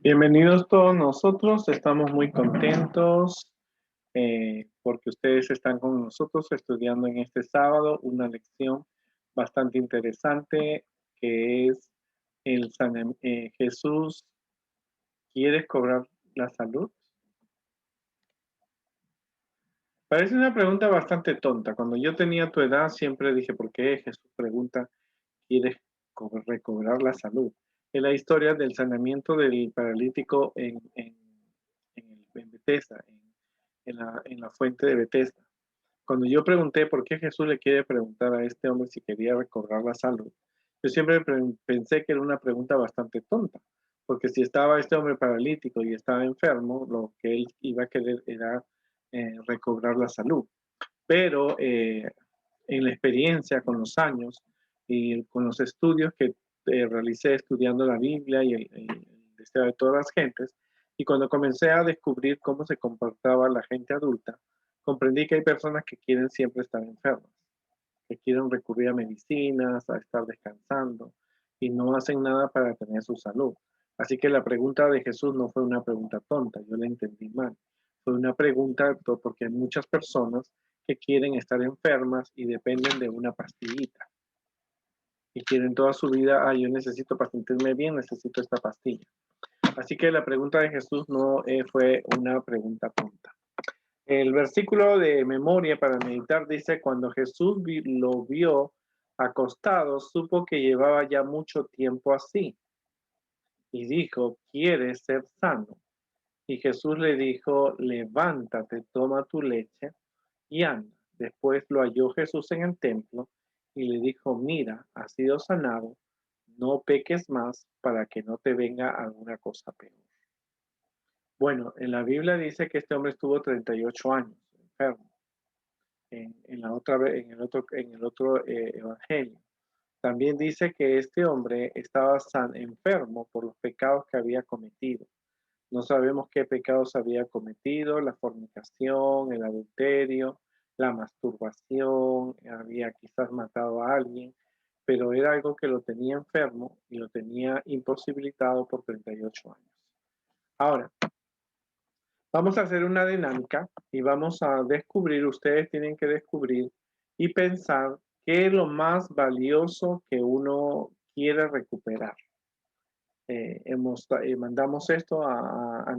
Bienvenidos todos nosotros, estamos muy contentos porque ustedes están con nosotros estudiando en este sábado una lección bastante interesante que es Jesús, ¿quieres cobrar la salud? Parece una pregunta bastante tonta. Cuando yo tenía tu edad siempre dije, ¿por qué Jesús pregunta, ¿quieres recobrar la salud? Es la historia del sanamiento del paralítico en Bethesda, en la fuente de Bethesda. Cuando yo pregunté por qué Jesús le quiere preguntar a este hombre si quería recobrar la salud, yo siempre pensé que era una pregunta bastante tonta, porque si estaba este hombre paralítico y estaba enfermo, lo que él iba a querer era recobrar la salud. Pero en la experiencia, con los años y con los estudios que realicé estudiando la Biblia y el deseo de todas las gentes, y cuando comencé a descubrir cómo se comportaba la gente adulta, comprendí que hay personas que quieren siempre estar enfermas, que quieren recurrir a medicinas, a estar descansando y no hacen nada para tener su salud. Así que la pregunta de Jesús no fue una pregunta tonta, yo la entendí mal. Fue una pregunta porque hay muchas personas que quieren estar enfermas y dependen de una pastillita. Y quieren toda su vida, yo necesito para sentirme bien, necesito esta pastilla. Así que la pregunta de Jesús no fue una pregunta tonta. El versículo de memoria para meditar dice, cuando Jesús lo vio acostado, supo que llevaba ya mucho tiempo así. Y dijo, ¿quieres ser sano? Y Jesús le dijo, levántate, toma tu leche y anda. Después lo halló Jesús en el templo y le dijo, mira, has sido sanado, no peques más para que no te venga alguna cosa peor. Bueno, en la Biblia dice que este hombre estuvo 38 años enfermo. En el otro evangelio. También dice que este hombre estaba enfermo por los pecados que había cometido. No sabemos qué pecados había cometido, la fornicación, el adulterio, la masturbación, había quizás matado a alguien, pero era algo que lo tenía enfermo y lo tenía imposibilitado por 38 años. Ahora, vamos a hacer una dinámica y vamos a descubrir, ustedes tienen que descubrir y pensar qué es lo más valioso que uno quiere recuperar. Mandamos esto a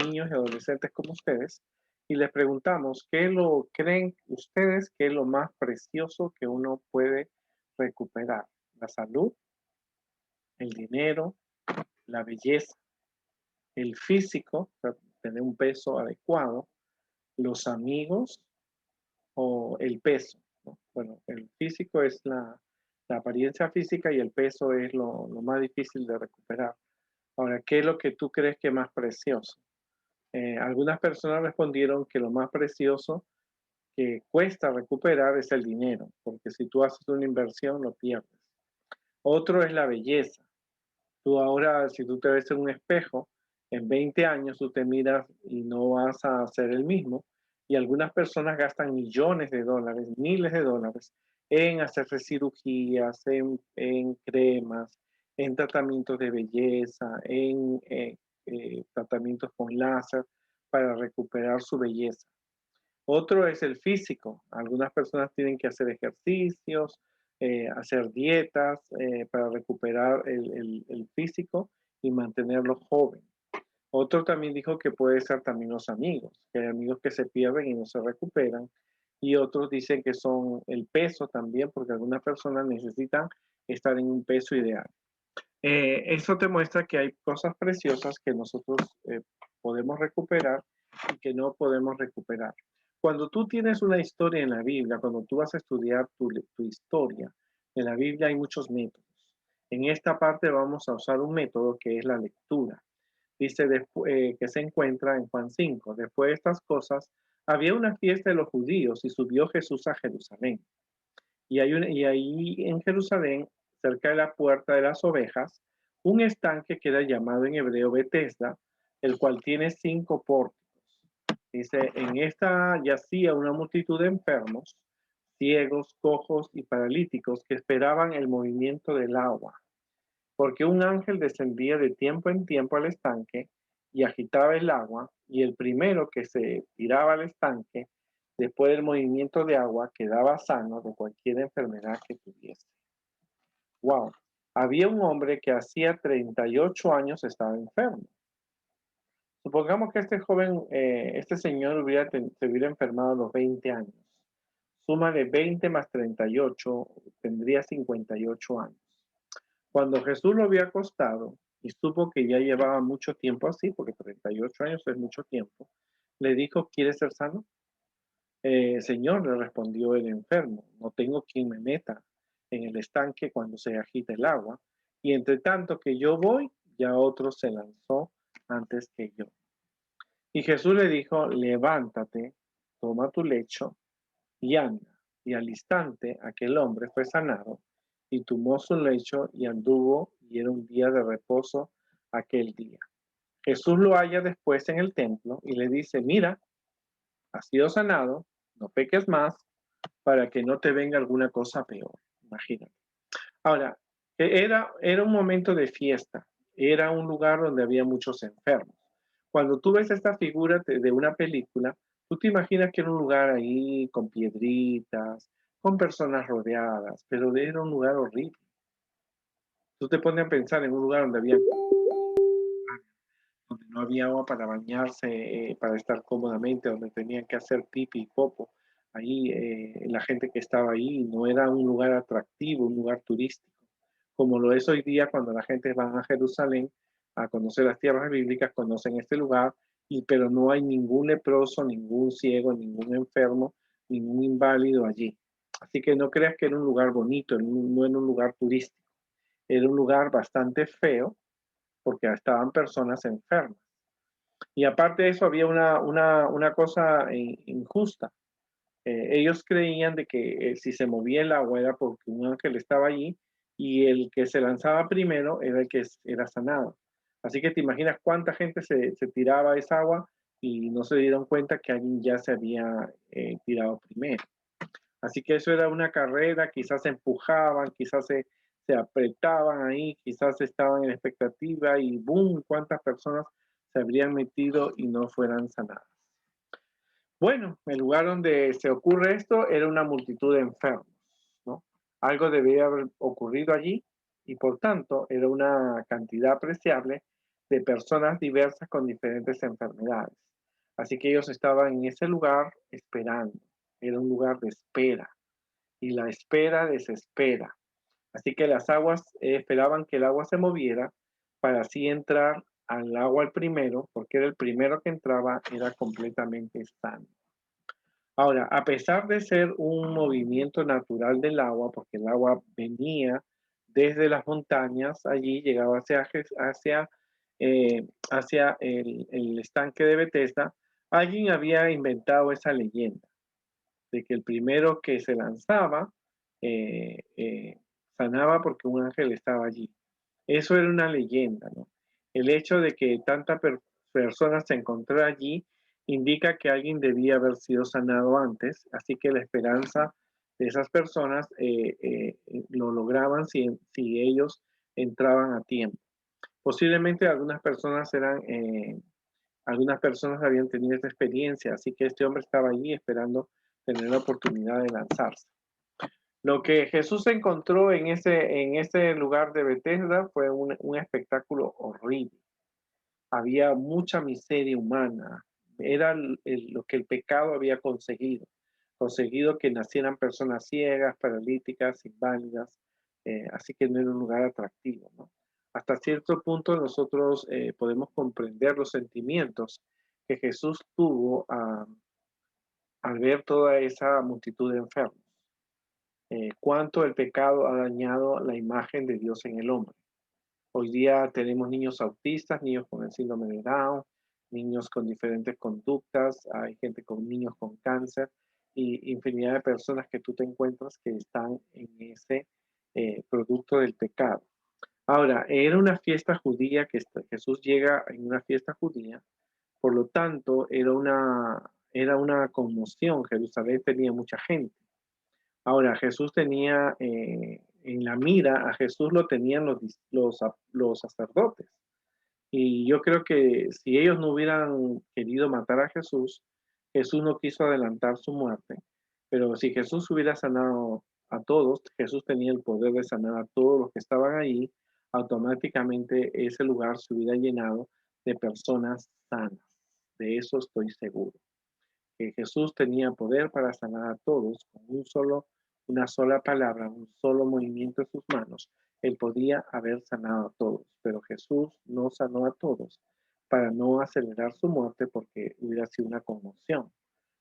niños y adolescentes como ustedes y les preguntamos qué lo creen ustedes que es lo más precioso que uno puede recuperar. La salud, el dinero, la belleza, el físico, o sea, tener un peso adecuado, los amigos o el peso, ¿no? Bueno, el físico es la apariencia física y el peso es lo más difícil de recuperar. Ahora, ¿qué es lo que tú crees que es más precioso? Algunas personas respondieron que lo más precioso que cuesta recuperar es el dinero, porque si tú haces una inversión lo pierdes. Otro es la belleza. Tú ahora, si tú te ves en un espejo, en 20 años tú te miras y no vas a ser el mismo. Y algunas personas gastan millones de dólares, miles de dólares en hacerse cirugías, en cremas, en tratamientos de belleza, en tratamientos con láser para recuperar su belleza. Otro es el físico. Algunas personas tienen que hacer ejercicios, hacer dietas para recuperar el físico y mantenerlo joven. Otro también dijo que puede ser también los amigos, que hay amigos que se pierden y no se recuperan. Y otros dicen que son el peso también, porque algunas personas necesitan estar en un peso ideal. Eso te muestra que hay cosas preciosas que nosotros podemos recuperar y que no podemos recuperar. Cuando tú tienes una historia en la Biblia, cuando tú vas a estudiar tu historia, en la Biblia hay muchos métodos. En esta parte vamos a usar un método que es la lectura. Dice que se encuentra en Juan 5. Después de estas cosas, había una fiesta de los judíos y subió Jesús a Jerusalén. Y ahí en Jerusalén, cerca de la puerta de las ovejas, un estanque que era llamado en hebreo Betesda, el cual tiene 5 pórticos. Dice, en esta yacía una multitud de enfermos, ciegos, cojos y paralíticos que esperaban el movimiento del agua. porque un ángel descendía de tiempo en tiempo al estanque y agitaba el agua, y el primero que se tiraba al estanque, después del movimiento de agua, quedaba sano de cualquier enfermedad que tuviese. Wow. Había un hombre que hacía 38 años estaba enfermo. Supongamos que este joven, este señor se hubiera enfermado a los 20 años. Súmale 20 más 38, tendría 58 años. Cuando Jesús lo había acostado y supo que ya llevaba mucho tiempo así, porque 38 años es mucho tiempo, le dijo, ¿quieres ser sano? Señor, le respondió el enfermo, no tengo quien me meta en el estanque cuando se agita el agua, y entre tanto que yo voy, ya otro se lanzó antes que yo. Y Jesús le dijo, levántate, toma tu lecho y anda. Y al instante aquel hombre fue sanado y tomó su lecho y anduvo, y era un día de reposo aquel día. Jesús lo halla después en el templo y le dice, mira, has sido sanado, no peques más para que no te venga alguna cosa peor. Imagínate. Ahora, era un momento de fiesta, era un lugar donde había muchos enfermos. Cuando tú ves esta figura de una película, tú te imaginas que era un lugar ahí con piedritas, con personas rodeadas, pero era un lugar horrible. Tú te pones a pensar en un lugar donde no había agua para bañarse, para estar cómodamente, donde tenían que hacer pipi y popo. Ahí la gente que estaba ahí no era un lugar atractivo, un lugar turístico, como lo es hoy día cuando la gente va a Jerusalén a conocer las tierras bíblicas, conocen este lugar, pero no hay ningún leproso, ningún ciego, ningún enfermo, ningún inválido allí. Así que no creas que era un lugar bonito, no era un lugar turístico, era un lugar bastante feo porque estaban personas enfermas. Y aparte de eso, había una cosa injusta. Ellos creían de que si se movía el agua era porque un ángel estaba allí y el que se lanzaba primero era el que era sanado. Así que te imaginas cuánta gente se tiraba a esa agua y no se dieron cuenta que alguien ya se había tirado primero. Así que eso era una carrera, quizás se empujaban, quizás se apretaban ahí, quizás estaban en expectativa y ¡boom! Cuántas personas se habrían metido y no fueran sanadas. Bueno, el lugar donde se ocurre esto era una multitud de enfermos, ¿no? Algo debía haber ocurrido allí y por tanto era una cantidad apreciable de personas diversas con diferentes enfermedades. Así que ellos estaban en ese lugar esperando. Era un lugar de espera y la espera desespera. Así que las aguas esperaban que el agua se moviera para así entrar al agua el primero, porque era el primero que entraba, era completamente sano. Ahora, a pesar de ser un movimiento natural del agua, porque el agua venía desde las montañas, allí llegaba hacia el estanque de Bethesda, alguien había inventado esa leyenda de que el primero que se lanzaba sanaba porque un ángel estaba allí. Eso era una leyenda, ¿no? El hecho de que tanta personas se encontrara allí indica que alguien debía haber sido sanado antes, así que la esperanza de esas personas lo lograban si ellos entraban a tiempo. Posiblemente algunas personas habían tenido esta experiencia, así que este hombre estaba allí esperando tener la oportunidad de lanzarse. Lo que Jesús encontró en ese lugar de Bethesda fue un espectáculo horrible. Había mucha miseria humana. Era lo que el pecado había conseguido que nacieran personas ciegas, paralíticas, inválidas, así que no era un lugar atractivo, ¿no? Hasta cierto punto nosotros podemos comprender los sentimientos que Jesús tuvo al ver toda esa multitud de enfermos. Cuánto el pecado ha dañado la imagen de Dios en el hombre. Hoy día tenemos niños autistas, niños con el síndrome de Down, niños con diferentes conductas, hay gente con niños con cáncer y infinidad de personas que tú te encuentras que están en ese producto del pecado. Ahora, era una fiesta judía que Jesús llega en una fiesta judía, por lo tanto, era una conmoción. Jerusalén tenía mucha gente. Ahora, Jesús tenía en la mira a Jesús lo tenían los sacerdotes. Y yo creo que si ellos no hubieran querido matar a Jesús, Jesús no quiso adelantar su muerte. Pero si Jesús hubiera sanado a todos, Jesús tenía el poder de sanar a todos los que estaban ahí, automáticamente ese lugar se hubiera llenado de personas sanas. De eso estoy seguro. Que Jesús tenía poder para sanar a todos con una sola palabra, un solo movimiento de sus manos. Él podía haber sanado a todos, pero Jesús no sanó a todos para no acelerar su muerte porque hubiera sido una conmoción.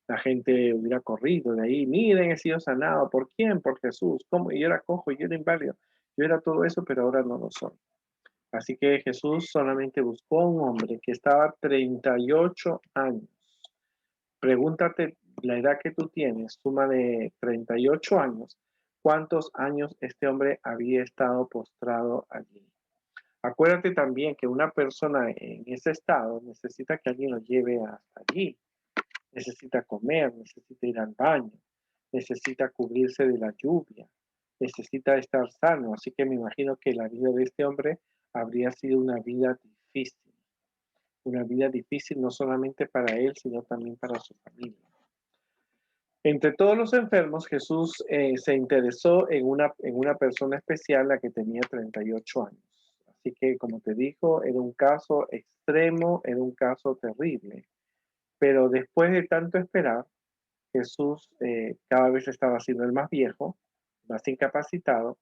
La gente hubiera corrido de ahí, miren, he sido sanado. ¿Por quién? Por Jesús. ¿Cómo? Yo era cojo, yo era inválido, yo era todo eso, pero ahora no lo soy. Así que Jesús solamente buscó a un hombre que estaba 38 años. Pregúntate la edad que tú tienes, suma de 38 años, ¿cuántos años este hombre había estado postrado allí? Acuérdate también que una persona en ese estado necesita que alguien lo lleve hasta allí, necesita comer, necesita ir al baño, necesita cubrirse de la lluvia, necesita estar sano. Así que me imagino que la vida de este hombre habría sido una vida difícil no solamente para él, sino también para su familia. Entre todos los enfermos, Jesús se interesó en una persona especial, la que tenía 38 años. Así que, como te dijo, era un caso extremo, era un caso terrible. Pero después de tanto esperar, Jesús cada vez estaba siendo el más viejo, más incapacitado.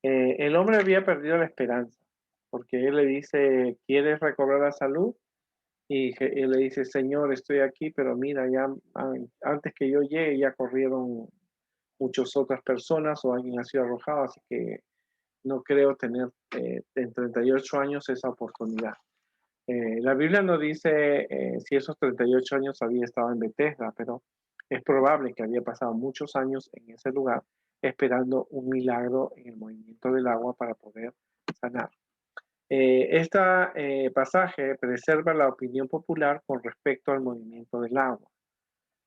El hombre había perdido la esperanza, porque él le dice, ¿quieres recobrar la salud? Y él le dice, Señor, estoy aquí, pero mira, ya antes que yo llegue ya corrieron muchas otras personas o alguien ha sido arrojado, así que no creo tener en 38 años esa oportunidad. La Biblia no dice si esos 38 años había estado en Bethesda, pero es probable que había pasado muchos años en ese lugar esperando un milagro en el movimiento del agua para poder sanar. Este pasaje preserva la opinión popular con respecto al movimiento del agua.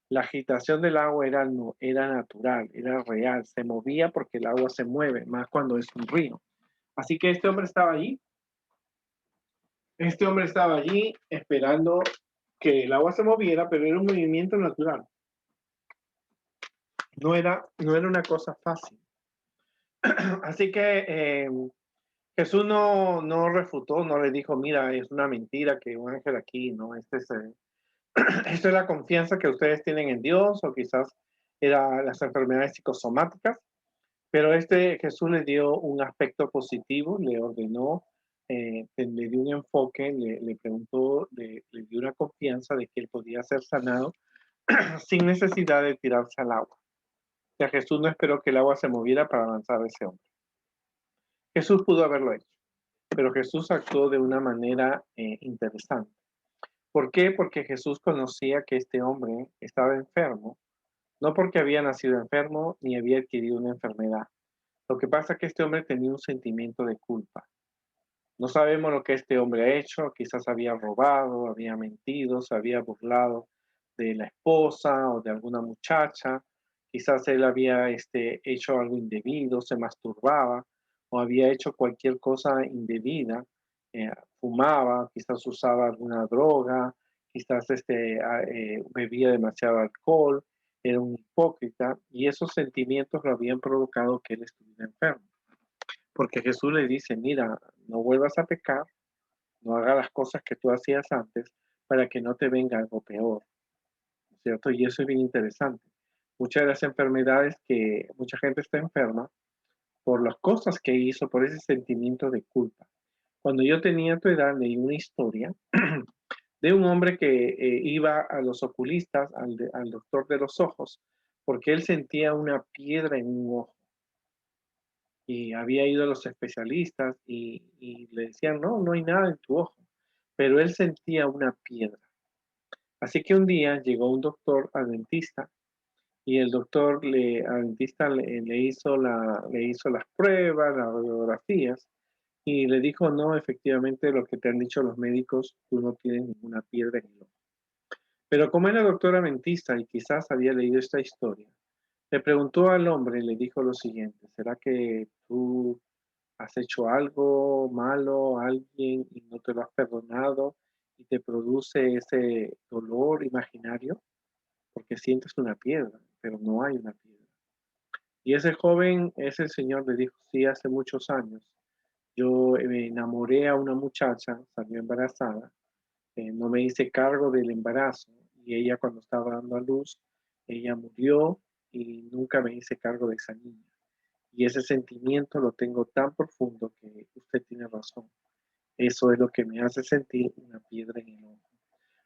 La agitación del agua era natural, era real, se movía porque el agua se mueve, más cuando es un río. Así que este hombre estaba allí esperando que el agua se moviera, pero era un movimiento natural. No era una cosa fácil. Así que Jesús no refutó, no le dijo, mira, es una mentira que un ángel aquí, no, esto es la confianza que ustedes tienen en Dios, o quizás era las enfermedades psicosomáticas, pero Jesús le dio un aspecto positivo, le ordenó, le dio un enfoque, le preguntó, le dio una confianza de que él podía ser sanado sin necesidad de tirarse al agua. O sea, Jesús no esperó que el agua se moviera para avanzar a ese hombre. Jesús pudo haberlo hecho, pero Jesús actuó de una manera interesante. ¿Por qué? Porque Jesús conocía que este hombre estaba enfermo, no porque había nacido enfermo ni había adquirido una enfermedad. Lo que pasa es que este hombre tenía un sentimiento de culpa. No sabemos lo que este hombre ha hecho, quizás había robado, había mentido, se había burlado de la esposa o de alguna muchacha, quizás él había hecho algo indebido, se masturbaba o había hecho cualquier cosa indebida, eh, fumaba, quizás usaba alguna droga, quizás bebía demasiado alcohol, era un hipócrita y esos sentimientos lo habían provocado que él estuviera enfermo. Porque Jesús le dice, mira, no vuelvas a pecar, no hagas las cosas que tú hacías antes para que no te venga algo peor, ¿no es cierto? Y eso es bien interesante. Muchas de las enfermedades que mucha gente está enferma por las cosas que hizo, por ese sentimiento de culpa. Cuando yo tenía tu edad, leí una historia de un hombre que iba a los oculistas, al doctor de los ojos, porque él sentía una piedra en un ojo y había ido a los especialistas y le decían, no, no hay nada en tu ojo, pero él sentía una piedra. Así que un día llegó un doctor al dentista y el doctor al dentista le hizo las pruebas, las radiografías y le dijo, no, efectivamente lo que te han dicho los médicos, tú no tienes ninguna piedra en el ojo. Pero como era doctora dentista y quizás había leído esta historia, Le preguntó al hombre y le dijo lo siguiente: ¿será que tú has hecho algo malo a alguien y no te lo has perdonado y te produce ese dolor imaginario? Porque sientes una piedra, pero no hay una piedra. Y ese joven, ese señor le dijo: sí, hace muchos años yo me enamoré a una muchacha, salió embarazada, no me hice cargo del embarazo y ella, cuando estaba dando a luz, ella murió y nunca me hice cargo de esa niña. Y ese sentimiento lo tengo tan profundo que usted tiene razón. Eso es lo que me hace sentir una piedra en el ojo.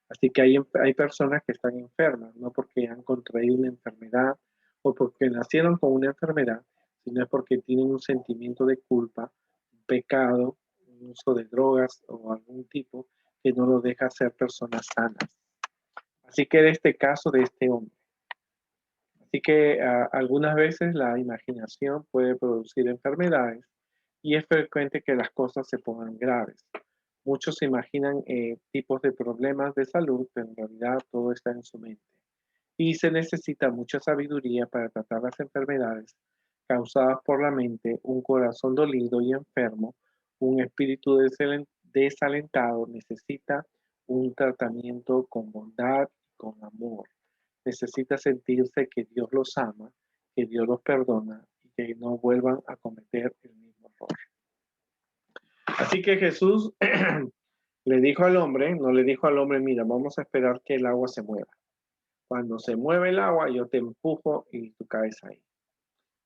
Así que hay personas que están enfermas, no porque han contraído una enfermedad o porque nacieron con una enfermedad, sino es porque tienen un sentimiento de culpa, un pecado, un uso de drogas o algún tipo que no los deja ser personas sanas. Así que en este caso de este hombre. Así que algunas veces la imaginación puede producir enfermedades y es frecuente que las cosas se pongan graves. Muchos se imaginan tipos de problemas de salud, pero en realidad todo está en su mente. Y se necesita mucha sabiduría para tratar las enfermedades causadas por la mente, un corazón dolido y enfermo, un espíritu desalentado necesita un tratamiento con bondad y con amor. Necesita sentirse que Dios los ama, que Dios los perdona y que no vuelvan a cometer el mismo error. Así que Jesús le dijo al hombre, no le dijo al hombre: mira, vamos a esperar que el agua se mueva. Cuando se mueve el agua, yo te empujo y tú caes ahí.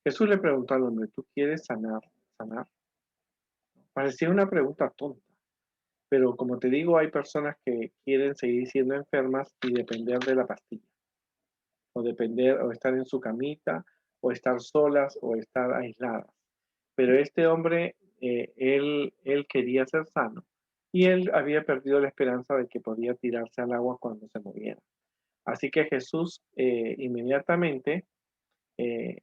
Jesús le preguntó al hombre: ¿tú quieres sanar? ¿Sanar? Parecía una pregunta tonta, pero como te digo, hay personas que quieren seguir siendo enfermas y depender de la pastilla, o depender, o estar en su camita, o estar solas, o estar aisladas. Pero este hombre, él quería ser sano y él había perdido la esperanza de que podía tirarse al agua cuando se moviera. Así que Jesús inmediatamente, él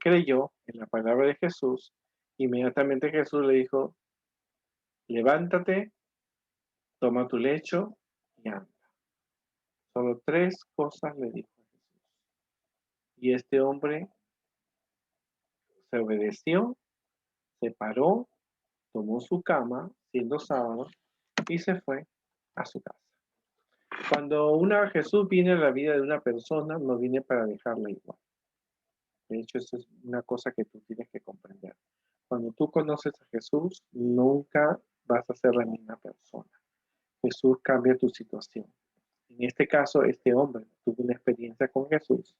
creyó en la palabra de Jesús. Inmediatamente Jesús le dijo: levántate, toma tu lecho y anda. Solo tres cosas le dijo Jesús. Y este hombre se obedeció, se paró, tomó su cama, siendo sábado, y se fue a su casa. Cuando Jesús viene a la vida de una persona, no viene para dejarla igual. De hecho, eso es una cosa que tú tienes que comprender. Cuando tú conoces a Jesús, nunca vas a ser la misma persona. Jesús cambia tu situación. En este caso, este hombre tuvo una experiencia con Jesús,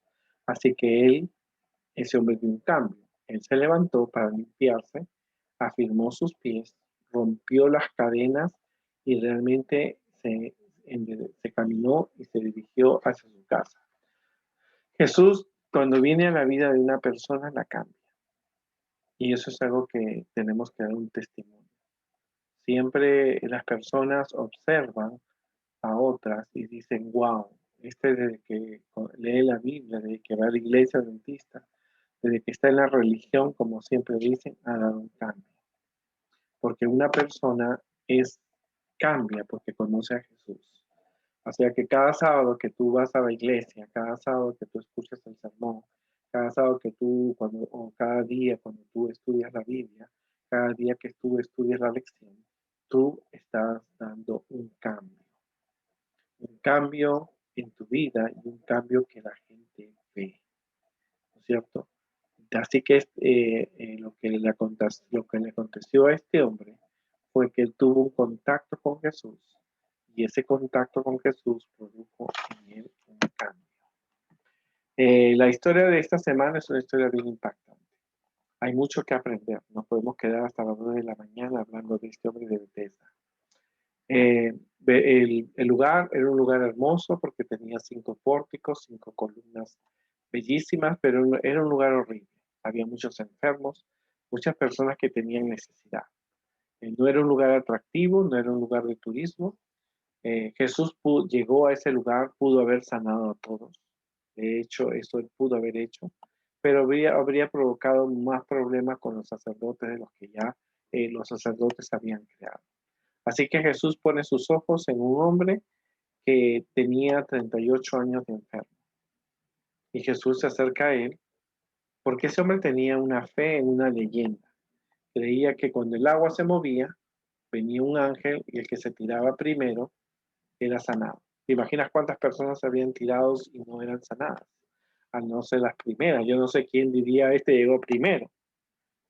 así que ese hombre dio un cambio. Él se levantó para limpiarse, afirmó sus pies, rompió las cadenas y realmente se caminó y se dirigió hacia su casa. Jesús, cuando viene a la vida de una persona, la cambia. Y eso es algo que tenemos que dar un testimonio. Siempre las personas observan a otras y dicen: wow, desde que lee la Biblia, desde que va a la iglesia adventista, desde que está en la religión, como siempre dicen, ha dado un cambio. Porque una persona cambia porque conoce a Jesús. O sea que cada sábado que tú vas a la iglesia, cada sábado que tú escuchas el sermón, cada sábado que o cada día cuando tú estudias la Biblia, cada día que tú estudias la lección, tú estás dando un cambio en tu vida y un cambio que la gente ve, ¿no es cierto? Así que lo que le aconteció a este hombre fue que él tuvo un contacto con Jesús y ese contacto con Jesús produjo en él un cambio. La historia de esta semana es una historia bien impactante. Hay mucho que aprender. Nos podemos quedar hasta las 2 de la mañana hablando de este hombre de Bethesda. El lugar era un lugar hermoso porque tenía 5 pórticos, 5 columnas bellísimas, pero era un lugar horrible. Había muchos enfermos, muchas personas que tenían necesidad. No era un lugar atractivo, no era un lugar de turismo. Jesús llegó a ese lugar, pudo haber sanado a todos. De hecho, eso él pudo haber hecho, pero habría provocado más problemas con los sacerdotes de los que ya los sacerdotes habían creado. Así que Jesús pone sus ojos en un hombre que tenía 38 años de enfermo. Y Jesús se acerca a él porque ese hombre tenía una fe en una leyenda. Creía que cuando el agua se movía, venía un ángel y el que se tiraba primero era sanado. ¿Te imaginas cuántas personas se habían tirado y no eran sanadas? Al no ser las primeras. Yo no sé quién diría este llegó primero,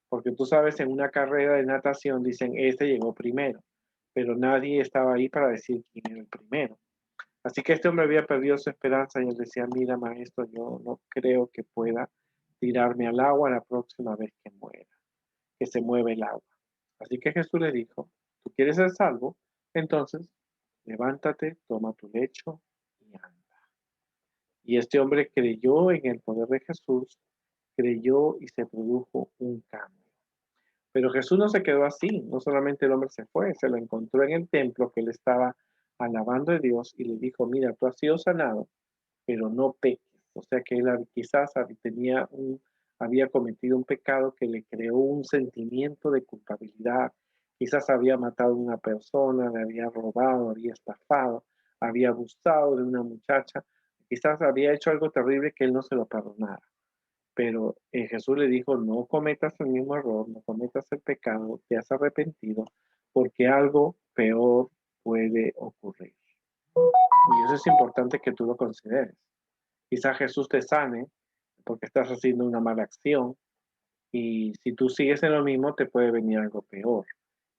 porque tú sabes, en una carrera de natación dicen este llegó primero, pero nadie estaba ahí para decir quién era el primero. Así que este hombre había perdido su esperanza y él decía, mira maestro, yo no creo que pueda tirarme al agua la próxima vez que muera, que se mueve el agua. Así que Jesús le dijo, ¿tú quieres ser salvo? Entonces, levántate, toma tu lecho y anda. Y este hombre creyó en el poder de Jesús, creyó y se produjo un cambio. Pero Jesús no se quedó así, no solamente el hombre se fue, se lo encontró en el templo que él estaba alabando a Dios y le dijo, mira, tú has sido sanado, pero no peques. O sea que él quizás había cometido un pecado que le creó un sentimiento de culpabilidad. Quizás había matado a una persona, le había robado, había estafado, había abusado de una muchacha. Quizás había hecho algo terrible que él no se lo perdonara. Pero Jesús le dijo, no cometas el mismo error, no cometas el pecado, te has arrepentido, porque algo peor puede ocurrir. Y eso es importante que tú lo consideres. Quizás Jesús te sane porque estás haciendo una mala acción y si tú sigues en lo mismo te puede venir algo peor.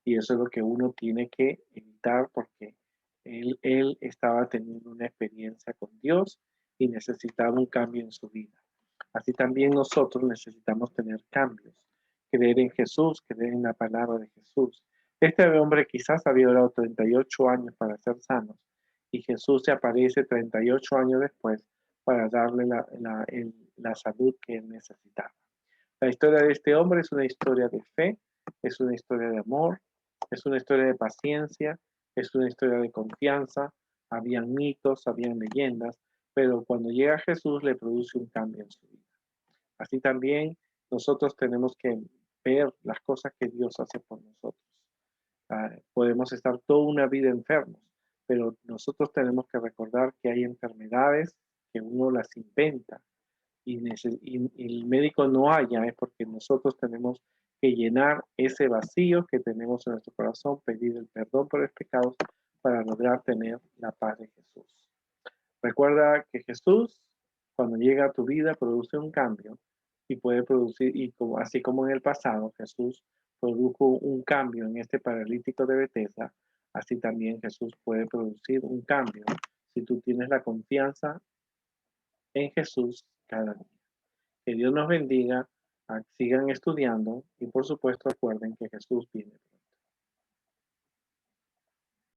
Y eso es lo que uno tiene que evitar porque él estaba teniendo una experiencia con Dios y necesitaba un cambio en su vida. Así también nosotros necesitamos tener cambios, creer en Jesús, creer en la palabra de Jesús. Este hombre quizás había orado 38 años para ser sanos y Jesús se aparece 38 años después para darle la salud que él necesitaba. La historia de este hombre es una historia de fe, es una historia de amor, es una historia de paciencia, es una historia de confianza. Habían mitos, habían leyendas, pero cuando llega Jesús le produce un cambio en su vida. Así también nosotros tenemos que ver las cosas que Dios hace por nosotros. Podemos estar toda una vida enfermos, pero nosotros tenemos que recordar que hay enfermedades que uno las inventa y el médico no haya, es porque nosotros tenemos que llenar ese vacío que tenemos en nuestro corazón, pedir el perdón por los pecados para lograr tener la paz de Jesús. Recuerda que Jesús, cuando llega a tu vida, produce un cambio y puede producir, así como en el pasado Jesús produjo un cambio en este paralítico de Bethesda, así también Jesús puede producir un cambio si tú tienes la confianza en Jesús cada día. Que Dios nos bendiga, sigan estudiando y por supuesto recuerden que Jesús viene.